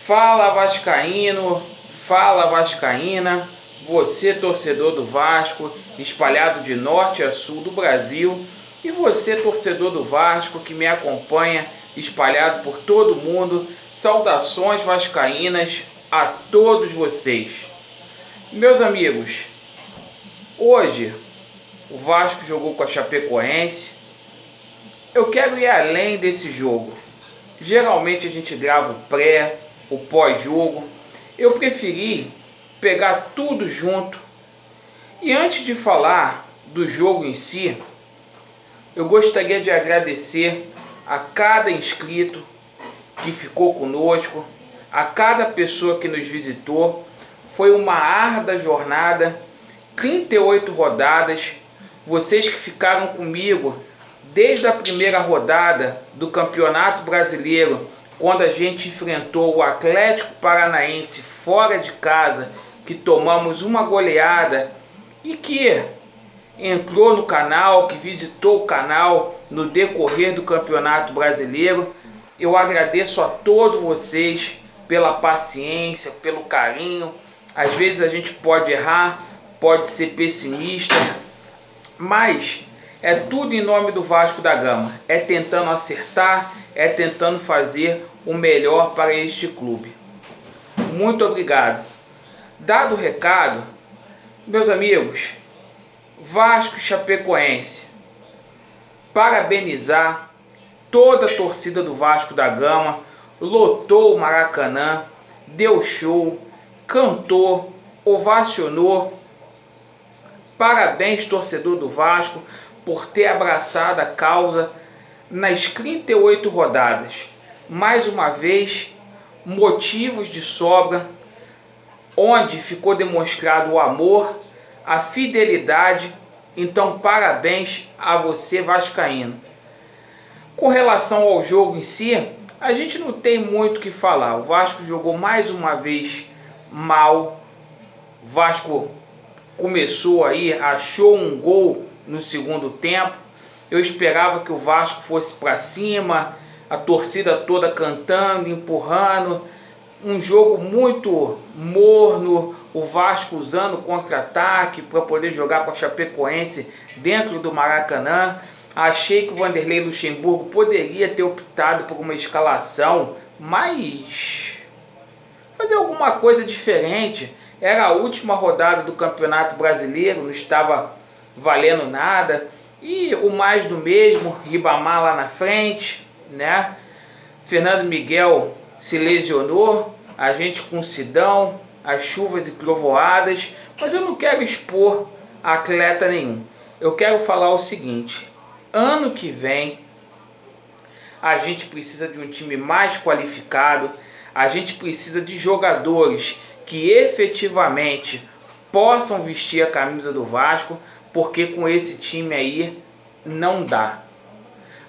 Fala vascaíno, fala vascaína, você torcedor do Vasco, espalhado de norte a sul do Brasil, e você torcedor do Vasco que me acompanha, espalhado por todo o mundo, saudações vascaínas a todos vocês. Meus amigos, hoje o Vasco jogou com a Chapecoense. Eu quero ir além desse jogo. Geralmente a gente grava o pré, o pós-jogo. Eu preferi pegar tudo junto. E antes de falar do jogo em si, eu gostaria de agradecer a cada inscrito que ficou conosco, a cada pessoa que nos visitou. Foi uma árdua jornada, 38 rodadas. Vocês que ficaram comigo desde a primeira rodada do Campeonato Brasileiro, quando a gente enfrentou o Atlético Paranaense fora de casa, que tomamos uma goleada, e que entrou no canal, que visitou o canal no decorrer do Campeonato Brasileiro. Eu agradeço a todos vocês pela paciência, pelo carinho. Às vezes a gente pode errar, pode ser pessimista, mas é tudo em nome do Vasco da Gama. É tentando acertar, é tentando fazer o melhor para este clube. Muito obrigado. Dado o recado, meus amigos, Vasco e Chapecoense, parabenizar toda a torcida do Vasco da Gama, lotou o Maracanã, deu show, cantou, ovacionou. Parabéns, torcedor do Vasco, por ter abraçado a causa nas 38 rodadas. Mais uma vez, motivos de sobra, onde ficou demonstrado o amor, a fidelidade. Então, parabéns a você, vascaíno. Com relação ao jogo em si, a gente não tem muito o que falar. O Vasco jogou mais uma vez mal. O Vasco começou aí, achou um gol no segundo tempo. Eu esperava que o Vasco fosse para cima, a torcida toda cantando, empurrando. Um jogo muito morno, o Vasco usando contra-ataque para poder jogar com a Chapecoense dentro do Maracanã. Achei que o Vanderlei Luxemburgo poderia ter optado por uma escalação, mas fazer alguma coisa diferente. Era a última rodada do Campeonato Brasileiro, não estava valendo nada. E o mais do mesmo, Ribamar lá na frente, né? Fernando Miguel se lesionou, a gente com Sidão, as chuvas e trovoadas. Mas eu não quero expor atleta nenhum. Eu quero falar o seguinte: ano que vem a gente precisa de um time mais qualificado, a gente precisa de jogadores que efetivamente possam vestir a camisa do Vasco, porque com esse time aí não dá.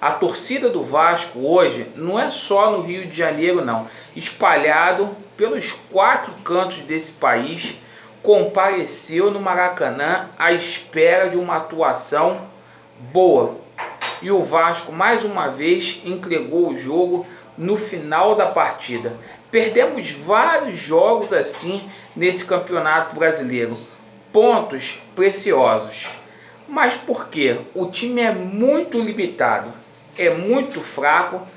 A torcida do Vasco hoje não é só no Rio de Janeiro não, espalhado pelos 4 cantos desse país, compareceu no Maracanã à espera de uma atuação boa. E o Vasco mais uma vez entregou o jogo no final da partida. Perdemos vários jogos assim nesse Campeonato Brasileiro, pontos preciosos. Mas por quê? O time é muito limitado, é muito fraco,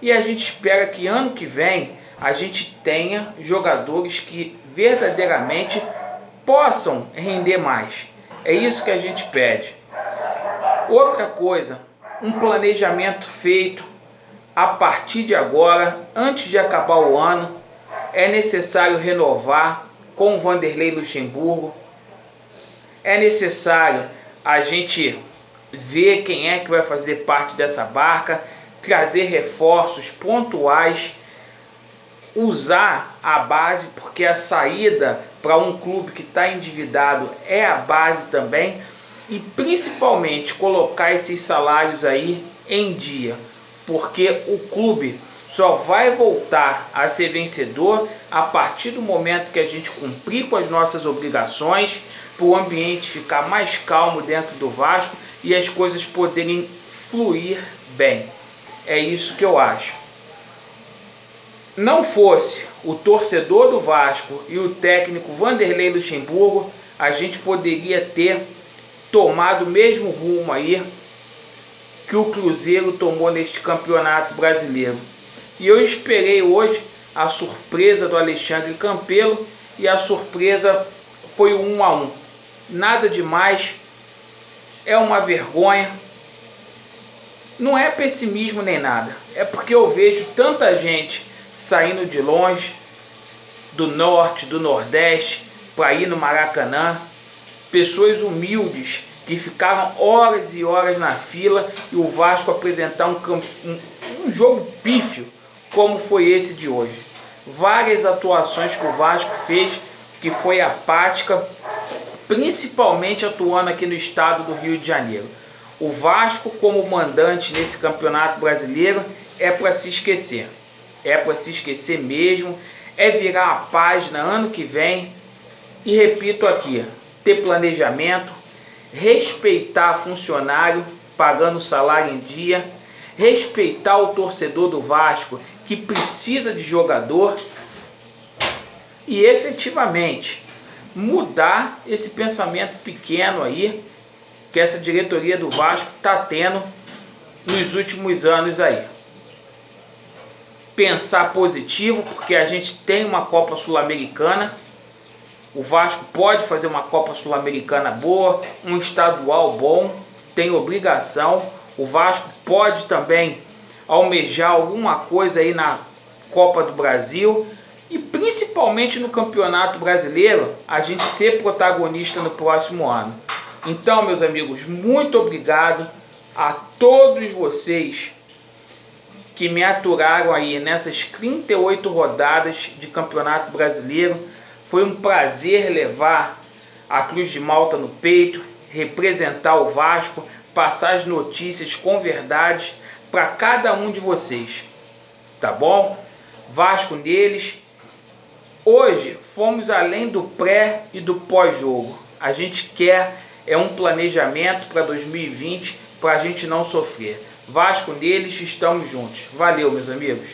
e a gente espera que ano que vem a gente tenha jogadores que verdadeiramente possam render mais. É isso que a gente pede. Outra coisa, um planejamento feito a partir de agora, antes de acabar o ano. É necessário renovar com o Vanderlei Luxemburgo. É necessário a gente ver quem é que vai fazer parte dessa barca, trazer reforços pontuais, usar a base, porque a saída para um clube que está endividado é a base também, e principalmente colocar esses salários aí em dia, porque o clube só vai voltar a ser vencedor a partir do momento que a gente cumprir com as nossas obrigações, para o ambiente ficar mais calmo dentro do Vasco e as coisas poderem fluir bem. É isso que eu acho. não fosse o torcedor do Vasco e o técnico Vanderlei Luxemburgo, a gente poderia ter tomado o mesmo rumo aí que o Cruzeiro tomou neste campeonato brasileiro. E eu esperei hoje a surpresa do Alexandre Campelo e a surpresa foi o 1-1. Nada demais, é uma vergonha. Não é pessimismo nem nada, é porque eu vejo tanta gente saindo de longe, do norte, do nordeste, para ir no Maracanã, pessoas humildes que ficaram horas e horas na fila e o Vasco apresentar um jogo pífio como foi esse de hoje. Várias atuações que o Vasco fez que foi apática, principalmente atuando aqui no estado do Rio de Janeiro. O Vasco como mandante nesse campeonato brasileiro é para se esquecer. É para se esquecer mesmo, é virar a página ano que vem e repito aqui, ter planejamento, respeitar funcionário pagando salário em dia, respeitar o torcedor do Vasco que precisa de jogador e efetivamente mudar esse pensamento pequeno aí que essa diretoria do Vasco está tendo nos últimos anos aí. Pensar positivo, porque a gente tem uma Copa Sul-Americana, o Vasco pode fazer uma Copa Sul-Americana boa, um estadual bom, tem obrigação, o Vasco pode também almejar alguma coisa aí na Copa do Brasil e principalmente no Campeonato Brasileiro, a gente ser protagonista no próximo ano. Então, meus amigos, muito obrigado a todos vocês que me aturaram aí nessas 38 rodadas de Campeonato Brasileiro. Foi um prazer levar a Cruz de Malta no peito, representar o Vasco, passar as notícias com verdade para cada um de vocês. Tá bom? Vasco neles. Hoje fomos além do pré e do pós-jogo. A gente quer um planejamento para 2020 para a gente não sofrer. Vasco neles, estamos juntos. Valeu, meus amigos.